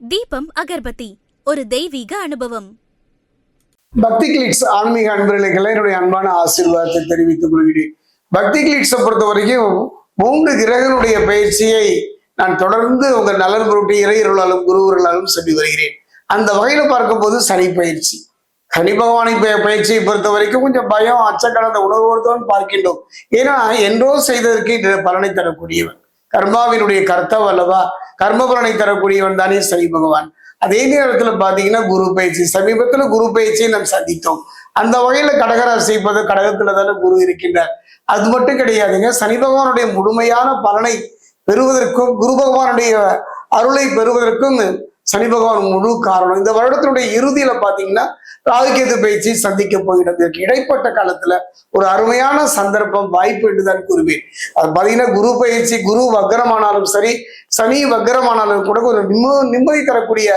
தீபம் அகர்பத்தி ஒரு தெய்வீக அனுபவம். பக்தி கிளிட்ஸ் ஆன்மீக அன்பர்களுக்கு என்னுடைய அன்பான ஆசீர்வாதத்தை தெரிவித்துக் கொள்கிறேன். பக்தி கிளிட்ஸை பொறுத்த வரைக்கும் 3 கிரகனுடைய பயிற்சியை நான் தொடர்ந்து உங்கள் நலன் பொருட்டு இறையருளாலும் குருவர்களாலும் சொல்லி வருகிறேன். அந்த வகையில பார்க்கும்போது சனி பயிற்சி, சனி பகவானை பயிற்சியை பொறுத்த வரைக்கும் கொஞ்சம் பயம் அச்சக்கலந்த உணர்வோடு பார்க்கின்றோம். ஏன்னா என்றோ செய்ததற்கு இன்று பலனை தரக்கூடியவன், கர்மாவினுடைய கர்த்தவ் அல்லவா, கர்ம பலனை தரக்கூடியவன் தானே சனி பகவான். அதே நேரத்துல பாத்தீங்கன்னா குரு பயிற்சி, சமீபத்துல குரு பயிற்சியை நாம் சந்தித்தோம். அந்த வகையில கடகராசி கடகத்துல தானே குரு இருக்கின்றார். அது மட்டும் கிடையாதுங்க, சனி பகவானுடைய முழுமையான பலனை பெறுவதற்கும் குரு பகவானுடைய அருளை பெறுவதற்கும் சனி பகவான் முழு காரணம். இந்த வருடத்தினுடைய இறுதியில பாத்தீங்கன்னா ராகுகேது பயிற்சி சந்திக்க போகிறது. இடைப்பட்ட காலத்துல ஒரு அருமையான சந்தர்ப்பம் வாய்ப்பு என்றுதான் கூறுவேன். அது பாத்தீங்கன்னா குரு பயிற்சி, குரு வக்கரமானாலும் சரி, சனி வக்கரமானாலும் கூட ஒரு நிம்மதி தரக்கூடிய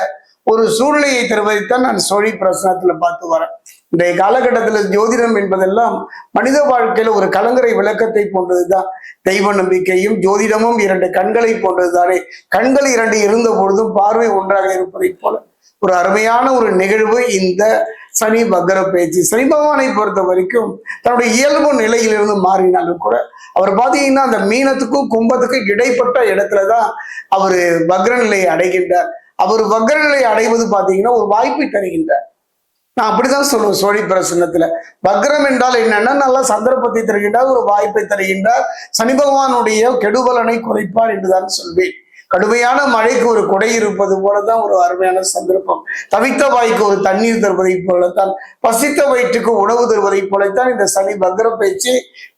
ஒரு சூழ்நிலையை தருவதைத்தான் நான் சோழி பிரசனத்துல பார்த்து வரேன். இன்றைய காலகட்டத்துல ஜோதிடம் என்பதெல்லாம் மனித வாழ்க்கையில ஒரு கலங்கரை விளக்கத்தை போன்றதுதான். தெய்வ நம்பிக்கையும் ஜோதிடமும் 2 கண்களை போன்றதுதானே. கண்கள் 2 இருந்த பொழுதும் பார்வை ஒன்றாக இருப்பதை போல ஒரு அருமையான ஒரு நிகழ்வு இந்த சனி வக்கர பயிற்சி. சனி பகவானை பொறுத்த வரைக்கும் தன்னுடைய இயல்பு நிலையிலிருந்து மாறினாலும் கூட அவர் பாத்தீங்கன்னா அந்த மீனத்துக்கும் கும்பத்துக்கும் இடைப்பட்ட இடத்துலதான் அவரு வக்ர நிலையை அடைகின்றார். அவர் வக்ர நிலையை அடைவது பாத்தீங்கன்னா ஒரு வாய்ப்பை தருகின்றார். நான் அப்படிதான் சொல்லுவேன் சோழி பிரசன்னத்துல. வக்ரம் என்றால் என்னன்னா நல்ல சந்தர்ப்பத்தை தருகின்றார், ஒரு வாய்ப்பை தருகின்றார். சனி பகவானுடைய கெடுபலனை குறைப்பார் என்றுதான் சொல்வேன். கடுமையான மழைக்கு ஒரு கொடை இருப்பது போலதான் ஒரு அருமையான சந்தர்ப்பம். தவித்த வாய்க்கு ஒரு தண்ணீர் தருவதை போலத்தான், பசித்த வயிற்றுக்கு உணவு தருவதை போலத்தான் இந்த சனி வக்ர பயிற்சி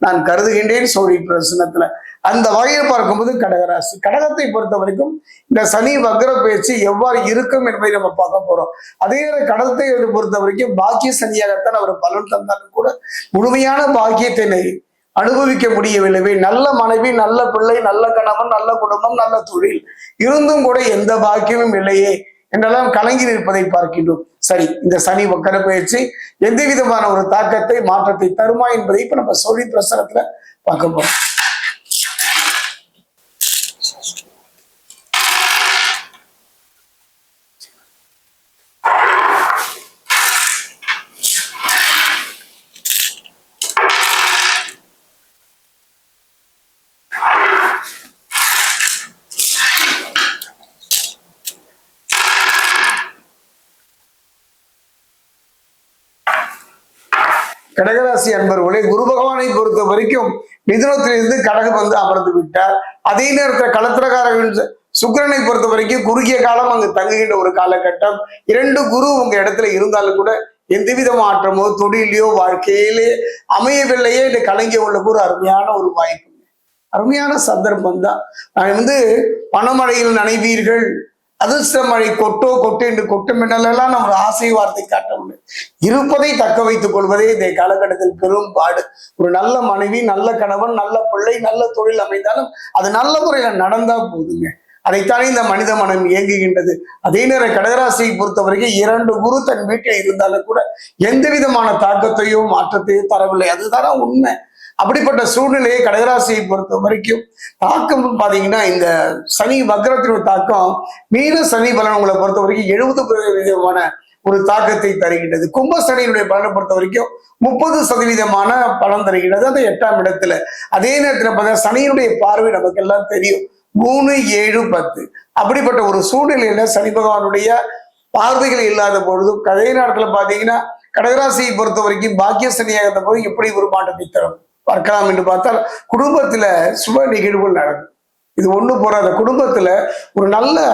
நான் கருதுகின்றேன் சோழி பிரசனத்துல. அந்த வகையில் பார்க்கும்போது கடகராசி, கடகத்தை பொறுத்த வரைக்கும் இந்த சனி வக்ர பயிற்சி எவ்வாறு இருக்கும் என்பதை நம்ம பார்க்க போறோம். அதே கடகத்தை பொறுத்த வரைக்கும் பாக்கிய சனியாகத்தான் அவர் பலன் தந்தாலும் கூட முழுமையான பாக்கியத்தை அனுபவிக்க முடியவில்லை. நல்ல மனைவி, நல்ல பிள்ளை, நல்ல கணவன், நல்ல குடும்பம், நல்ல தொழில் இருந்தும் கூட எந்த பாக்கியமும் இல்லையே என்றெல்லாம் கலங்கி நிற்பதை பார்க்கின்றோம். சரி, இந்த சனி வக்கர பயிற்சி எந்த விதமான ஒரு தாக்கத்தை மாற்றத்தை தருமா என்பதை இப்ப நம்ம சோழி பிரசனத்துல பார்க்க போறோம். கடகராசி அன்பர்களே, குரு பகவானை பொறுத்த வரைக்கும் மிதுனத்திலிருந்து கடகம் வந்து அமர்ந்து விட்டார். அதே நேரத்தில் களத்திரக்காரர்கள் சுக்கிரனை பொறுத்த வரைக்கும் குறுகிய காலம் அங்கு தங்குகின்ற ஒரு காலகட்டம். 2 குரு உங்க இடத்துல இருந்தாலும் கூட எந்தவித மாற்றமோ தொழிலையோ வாழ்க்கையிலே அமையவில்லையே என்று கலங்கி உள்ள ஒரு அருமையான ஒரு வாய்ப்பு, அருமையான சந்தர்ப்பம் தான். நான் பணமழையில் நனைவீர்கள், அதிர்ஷ்ட மழை கொட்டோ கொட்டு என்று கொட்டும் என்றெல்லாம் நம்ம ஆசை வார்த்தை காட்ட முடியும். இருப்பதை தக்க வைத்துக் கொள்வதே இந்த காலகட்டத்தில் பெரும் பாடு. ஒரு நல்ல மனைவி, நல்ல கணவன், நல்ல பிள்ளை, நல்ல தொழில் அமைந்தாலும் அது நல்ல முறையில நடந்தா போதுங்க. அதைத்தானே இந்த மனித மனம் இயங்குகின்றது. அதே நேரம் கடகராசியை பொறுத்த வரைக்கும் 2 குரு தன் வீட்டில் இருந்தாலும் கூட எந்த விதமான தாக்கத்தையோ மாற்றத்தையோ தரவில்லை. அதுதானே உண்மை. அப்படிப்பட்ட சூழ்நிலையை கடகராசியை பொறுத்த வரைக்கும் தாக்கம் பாத்தீங்கன்னா இந்த சனி வக்ரத்தினுடைய தாக்கம் மீன சனி பலன் உங்களை பொறுத்த வரைக்கும் 70% ஒரு தாக்கத்தை தருகின்றது. கும்ப சனியினுடைய பலனை பொறுத்த வரைக்கும் 30% பலன் தருகின்றது, அந்த 8ஆம் இடத்துல. அதே நேரத்துல பார்த்தா சனியினுடைய பார்வை நமக்கு எல்லாம் தெரியும், 3, 7, 10. அப்படிப்பட்ட ஒரு சூழ்நிலையில சனி பகவானுடைய பார்வைகள் இல்லாத பொழுதும் அதே நேரத்துல பாத்தீங்கன்னா கடகராசியை பொறுத்த வரைக்கும் பாக்கிய சனியாக போது எப்படி ஒரு மாற்றத்தை தரும் பார்க்கலாம் என்று பார்த்தால் குடும்பத்துல சுப நிகழ்வுகள் நடக்கும். இது ஒண்ணு போறாத குடும்பத்துல ஒரு நல்ல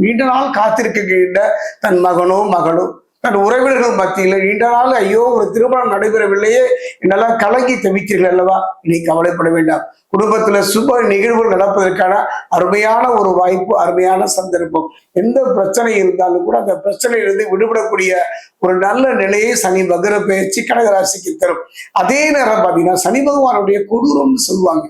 நீண்ட நாள் காத்திருக்கின்ற தன் மகனோ மகளோ தன் உறவினர்கள் மத்தியில நீண்ட நாள் ஐயோ ஒரு திருமணம் நடைபெறவில்லையே என்னெல்லாம் கலங்கி தவித்தீர்கள் அல்லவா, இனி கவலைப்பட வேண்டாம். குடும்பத்துல சுப நிகழ்வுகள் நடப்பதற்கான அருமையான ஒரு வாய்ப்பு, அருமையான சந்தர்ப்பம். எந்த பிரச்சனை இருந்தாலும் கூட அந்த பிரச்சனையிலிருந்து விடுபடக்கூடிய ஒரு நல்ல நிலையை சனி வக்ர பயிற்சி கடகராசிக்கு தரும். அதே நேரம் பாத்தீங்கன்னா சனி பகவானுடைய கொடூரம்னு சொல்லுவாங்க,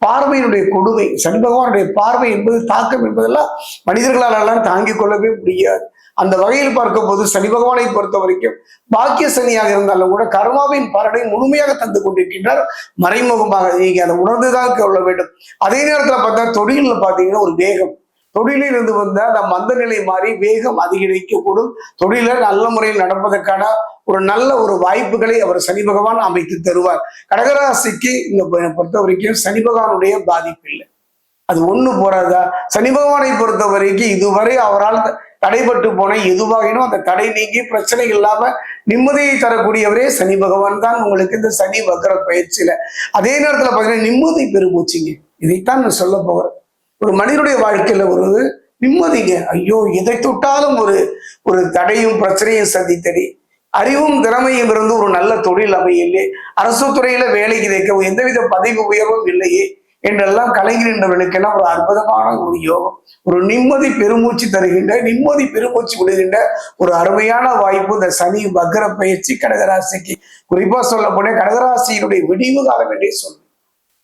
பார்வையினுடைய கொடுமை. சனி பகவானுடைய பார்வை என்பது தாக்கம் என்பதெல்லாம் மனிதர்களால் தாங்கிக் கொள்ளவே முடியாது. அந்த வகையில் பார்க்கும் போது சனி பகவானை பொறுத்த வரைக்கும் பாக்கிய சனியாக இருந்தாலும் கூட கர்மாவின் பலனை முழுமையாக தந்து கொண்டிருக்கின்றார். மறைமுகமாக நீங்க அதை உணர்ந்துதான் கொள்ள வேண்டும். அதே நேரத்துல பார்த்தா தொழில பாத்தீங்கன்னா ஒரு வேகம், தொழிலில் இருந்து வந்த அந்த மந்த நிலை மாறி வேகம் அதிகரிக்கக்கூடும். தொழில நல்ல முறையில் நடப்பதற்கான ஒரு நல்ல ஒரு வாய்ப்புகளை அவர் சனி பகவான் அமைத்து தருவார். கடகராசிக்கு இந்த பொறுத்த வரைக்கும் சனி பகவானுடைய பாதிப்பு இல்லை. அது ஒண்ணு போறாதா? சனி பகவானை பொறுத்த வரைக்கும் இதுவரை அவரால் தடைபட்டு போன எதுவாகினும் அந்த தடை நீங்கி பிரச்சனை இல்லாம நிம்மதியை தரக்கூடியவரே சனி பகவான் தான் உங்களுக்கு இந்த சனி வக்கர பயிற்சியில. அதே நேரத்துல பாத்தீங்கன்னா நிம்மதி பெருமூச்சிங்க. இதைத்தான் நான் சொல்ல போகிறேன். ஒரு மனிதனுடைய வாழ்க்கையில ஒரு நிம்மதிங்க. ஐயோ, எதை தொட்டாலும் ஒரு தடையும் பிரச்சனையும் சந்தித்தடி. அறிவும் திறமையும் இருந்து ஒரு நல்ல தொழில் அமையில்லை, அரசு துறையில வேலைக்கு வைக்க எந்தவித பதவி உயர்வும் இல்லையே என்றெல்லாம் கலைஞர்களுக்கெல்லாம் ஒரு அற்புதமான ஒரு யோகம், ஒரு நிம்மதி பெருமூச்சு தருகின்ற, நிம்மதி பெருமூச்சு விடுகின்ற ஒரு அருமையான வாய்ப்பு இந்த சனி வக்கர பயிற்சி கடகராசிக்கு. குறிப்பா சொல்ல போனே கடகராசியினுடைய விடிவு காலம் என்றே சொல்லுவேன்.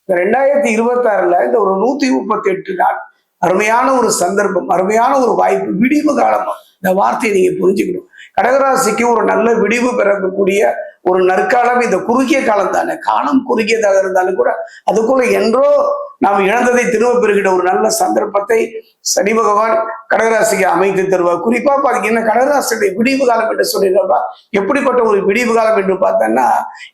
இந்த 2026ல இந்த ஒரு 138 நாள் அருமையான ஒரு சந்தர்ப்பம், அருமையான ஒரு வாய்ப்பு, விடிவு காலம். இந்த வார்த்தையை நீங்க புரிஞ்சுக்கணும். கடகராசிக்கு ஒரு நல்ல விடிவு பிறக்கக்கூடிய ஒரு நற்காலம் இந்த குறுகிய காலம் தானே. காலம் குறுகியதாக இருந்தாலும் கூட அதுக்குள்ள என்றோ நாம் இழந்ததை திரும்ப பெறுகிற ஒரு நல்ல சந்தர்ப்பத்தை சனி பகவான் கடகராசிக்கு அமைத்து தருவார். குறிப்பா பாத்தீங்கன்னா கடகராசியுடைய விடிவு காலம் என்று சொல்லிடுறப்பா, எப்படிப்பட்ட ஒரு விடிவு காலம் என்று பார்த்தோன்னா,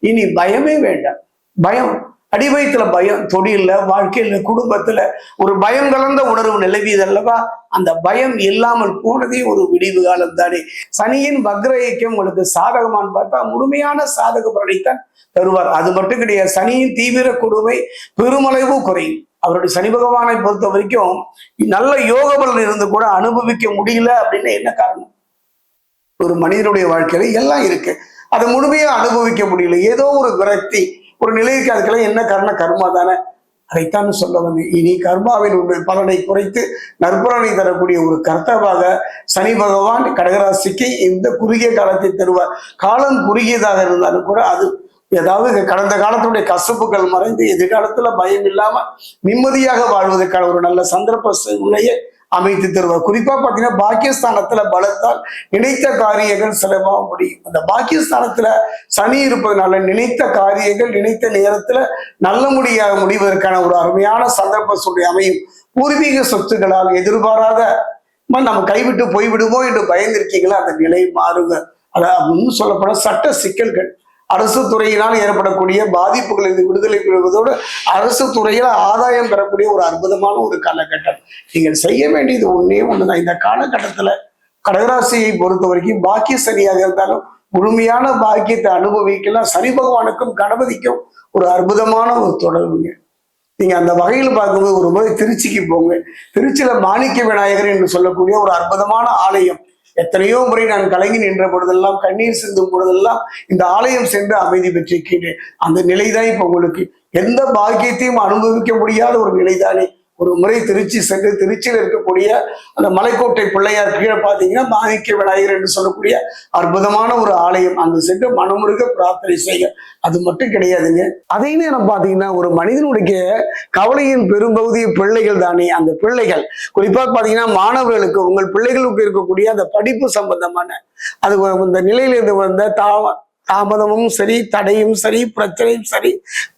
இனி பயமே வேண்டாம். பயம் அடிவயத்துல பயம், தொழில, வாழ்க்கையில, குடும்பத்துல ஒரு பயம் கலந்த உணர்வு நிலவியது அல்லவா? அந்த பயம் இல்லாமல் போனதே ஒரு விடிவு காலம் தானே. சனியின் வக்ர இயக்கம் உங்களுக்கு சாதகமானு பார்த்தா முழுமையான சாதக பலனைத்தான் தருவார். அது மட்டும் கிடையாது, சனியின் தீவிர கொடுமை பெருமளவு குறையும். அவருடைய சனி பகவானை பொறுத்த வரைக்கும் நல்ல யோக பலன் இருந்து கூட அனுபவிக்க முடியல அப்படின்னு என்ன காரணம்? ஒரு மனிதனுடைய வாழ்க்கையில எல்லாம் இருக்கு, அதை முழுமையா அனுபவிக்க முடியல, ஏதோ ஒரு விரக்தி, ஒரு நிலைக்கு. அதுக்கெல்லாம் என்ன காரணம்? கர்மா தானே. அதைத்தான் சொல்ல வந்தேன். இனி கர்மாவின் பலனை குறைத்து நற்பலனை தரக்கூடிய ஒரு கர்த்தாவாக சனி பகவான் கடகராசிக்கு இந்த குறுகிய காலத்தை தருவார். காலம் குறுகியதாக இருந்தாலும் கூட அது ஏதாவது கடந்த காலத்துடைய கசப்புகள் மறைந்து எதிர்காலத்துல பயம் இல்லாம நிம்மதியாக வாழ்வதற்கான ஒரு நல்ல சந்தர்ப்ப சூழ்நிலையை அமைத்து தருவார். குறிப்பா பாத்தீங்கன்னா பாக்கியஸ்தானத்துல பலத்தால் நினைத்த காரியங்கள் சுலபமாக முடியும். அந்த பாக்கியஸ்தானத்துல சனி இருப்பதனால நினைத்த காரியங்கள் நினைத்த நேரத்துல நல்ல முடிவதற்கான ஒரு அருமையான சந்தர்ப்ப சூழ்நிலை அமையும். பூர்வீக சொத்துக்களால் எதிர்பாராத நம்ம கைவிட்டு போய்விடுமோ என்று பயந்திருக்கீங்களா? அந்த நிலை மாறுங்க. அதாவது சொல்லப்பட சட்ட சிக்கல்கள், அரசு துறையினால் ஏற்படக்கூடிய பாதிப்புகளிலிருந்து விடுதலை பெறுவதோடு அரசு துறையில ஆதாயம் பெறக்கூடிய ஒரு அற்புதமான ஒரு காலகட்டம். நீங்கள் செய்ய வேண்டியது ஒண்ணே ஒண்ணுதான். இந்த காலகட்டத்துல கடகராசியை பொறுத்த வரைக்கும் பாக்கிய சனியாக இருந்தாலும் முழுமையான பாக்கியத்தை அனுபவிக்கலாம். சனி பகவானுக்கும் கணபதிக்கும் ஒரு அற்புதமான ஒரு தொடர்புங்க. நீங்க அந்த வகையில் பார்க்கும்போது ஒரு முறை திருச்சிக்கு போங்க. திருச்சியில மாணிக்க விநாயகர் என்று சொல்லக்கூடிய ஒரு அற்புதமான ஆலயம். எத்தனையோ முறை நான் கலங்கி நின்ற பொழுதெல்லாம், கண்ணீர் சிந்தும் பொழுதெல்லாம் இந்த ஆலயம் சென்று அமைதி பெற்றிருக்கிறேன். அந்த நிலைதான் இப்ப உங்களுக்கு எந்த பாக்கியத்தையும் அனுபவிக்க முடியாத ஒரு நிலைதானே. ஒரு முறை திருச்சி சென்று திருச்சியில் இருக்கக்கூடிய அந்த மலைக்கோட்டை பிள்ளையார் கீழே பார்த்தீங்கன்னா மாணிக்க விநாயகர் என்று சொல்லக்கூடிய அற்புதமான ஒரு ஆலயம். அங்கு சென்று மனமுருக பிரார்த்தனை செய்ய. அது மட்டும் கிடையாதுங்க. அதே நேரம் பார்த்தீங்கன்னா ஒரு மனிதனுடைய கவலையின் பெரும்பகுதி பிள்ளைகள் தானே. அந்த பிள்ளைகள் குறிப்பா பார்த்தீங்கன்னா மாணவர்களுக்கு, உங்கள் பிள்ளைகளுக்கு இருக்கக்கூடிய அந்த படிப்பு சம்பந்தமான அது இந்த நிலையிலிருந்து வந்த தாமதமும் சரி, தடையும் சரி, பிரச்சனையும் சரி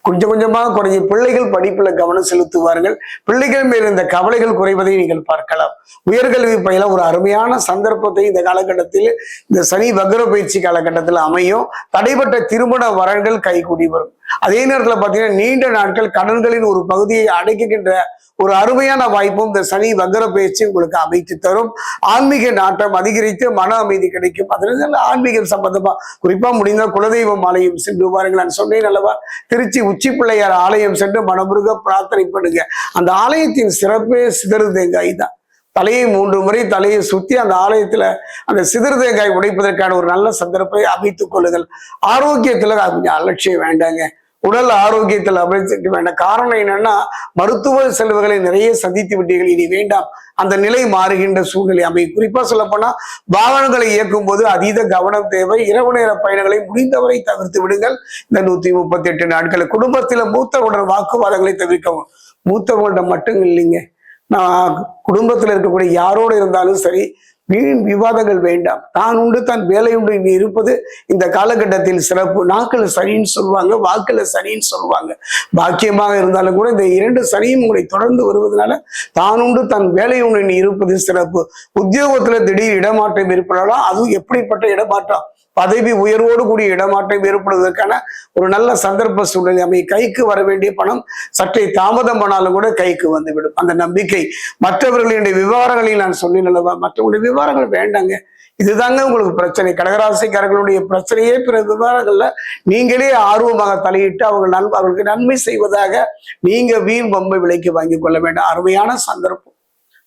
கொஞ்சம் கொஞ்சமாக குறைஞ்சி பிள்ளைகள் படிப்புல கவனம் செலுத்துவார்கள். பிள்ளைகள் மேல் இந்த கவலைகள் குறைவதை நீங்கள் பார்க்கலாம். உயர்கல்வி பயில ஒரு அருமையான சந்தர்ப்பத்தை இந்த காலகட்டத்தில், இந்த சனி வக்ர பயிற்சி காலகட்டத்தில் அமையும். தடைப்பட்ட திருமண வரன்கள் கைகூடி வரும். அதே நேரத்துல பாத்தீங்கன்னா நீண்ட நாட்கள் கடன்களின் ஒரு பகுதியை அடைக்கின்ற ஒரு அருமையான வாய்ப்பும் இந்த சனி வக்ர பயிற்சி உங்களுக்கு அமைத்து தரும். ஆன்மீக நாட்டம் அதிகரித்து மன அமைதி கிடைக்கும். அதனால ஆன்மீகம் சம்பந்தமா குறிப்பா முடிந்த குலதெய்வம் ஆலயம் சென்று பாருங்கள். நான் சொன்னேன் அல்லவா, திருச்சி உச்சி பிள்ளையார் ஆலயம் சென்று மனமுருக பிரார்த்தனை பண்ணுங்க. அந்த ஆலயத்தின் சிறப்பே சிதறு தேங்காய் தான். தலையை 3 முறை தலையை சுத்தி அந்த ஆலயத்துல அந்த சிதறு தேங்காய் உடைப்பதற்கான ஒரு நல்ல சந்தர்ப்பத்தை அமைத்துக் கொள்ளுங்கள். ஆரோக்கியத்துல அலட்சியம் வேண்டாங்க. உடல் ஆரோக்கியத்தில் அமைச்சிக்க வேண்டாம். காரணம் என்னன்னா மருத்துவ செலவுகளை நிறைய சந்தித்து விட்டீர்கள், இனி வேண்டாம். அந்த நிலை மாறுகின்ற சூழ்நிலை அமையும். குறிப்பா சொல்ல போனா வாகனங்களை இயக்கும் போது அதீத கவனம் தேவை. இரவு நேர பயணங்களை முடிந்தவரை தவிர்த்து விடுங்கள். இந்த 138 நாட்கள் குடும்பத்தில மூத்தவருடன் வாக்குவாதங்களை தவிர்க்கவும். மூத்தவர்களிடம் மட்டும் இல்லைங்க, நான் குடும்பத்தில் இருக்கக்கூடிய யாரோடு இருந்தாலும் சரி, வீண் விவாதங்கள் வேண்டாம். தான் உண்டு தன் வேலை உண்டு இனி இருப்பது இந்த காலகட்டத்தில் சிறப்பு. நாக்கில் சனின்னு சொல்லுவாங்க, வாக்குல சனின்னு சொல்லுவாங்க. பாக்கியமாக இருந்தாலும் கூட இந்த 2 சனியும் உங்களை தொடர்ந்து வருவதனால தான் உண்டு தன் வேலை உண்டு இனி இருப்பது சிறப்பு. உத்தியோகத்துல திடீர் இடமாற்றம் ஏற்படலாம். அதுவும் எப்படிப்பட்ட இடமாற்றம்? பதவி உயர்வோடு கூடிய இடமாற்றம் ஏற்படுவதற்கான ஒரு நல்ல சந்தர்ப்ப சூழ்நிலை அமை. கைக்கு வர வேண்டிய பணம் சற்றே தாமதம் பண்ணாலும் கூட கைக்கு வந்துவிடும். அந்த நம்பிக்கை. மற்றவர்களுடைய விவகாரங்களில் நான் சொன்னேன் அல்லவா, மற்றவங்களுடைய விவகாரங்கள் வேண்டாங்க. இதுதாங்க உங்களுக்கு பிரச்சனை. கடகராசிக்காரர்களுடைய பிரச்சனையே பிற விவகாரங்கள்ல நீங்களே ஆர்வமாக தலையிட்டு அவர்களுக்கு நன்மை செய்வதாக நீங்க வீண் பம்பை விலைக்கு வாங்கி கொள்ள வேண்டாம். அருமையான சந்தர்ப்பம்,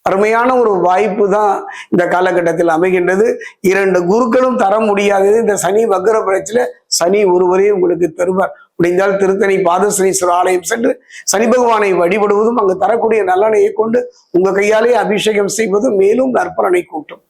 அருமையான ஒரு வாய்ப்பு தான் இந்த காலகட்டத்தில் அமைகின்றது. 2 குருக்களும் தர முடியாதது இந்த சனி வக்ர பயிற்சியில சனி ஒருவரே உங்களுக்கு தருவார். முடிந்தால் திருத்தணி பாதசனீஸ்வரர் ஆலயம் சென்று சனி பகவானை வழிபடுவதும் அங்கு தரக்கூடிய நலனையை கொண்டு உங்க கையாலே அபிஷேகம் செய்வதும் மேலும் நற்பலனை கூட்டும்.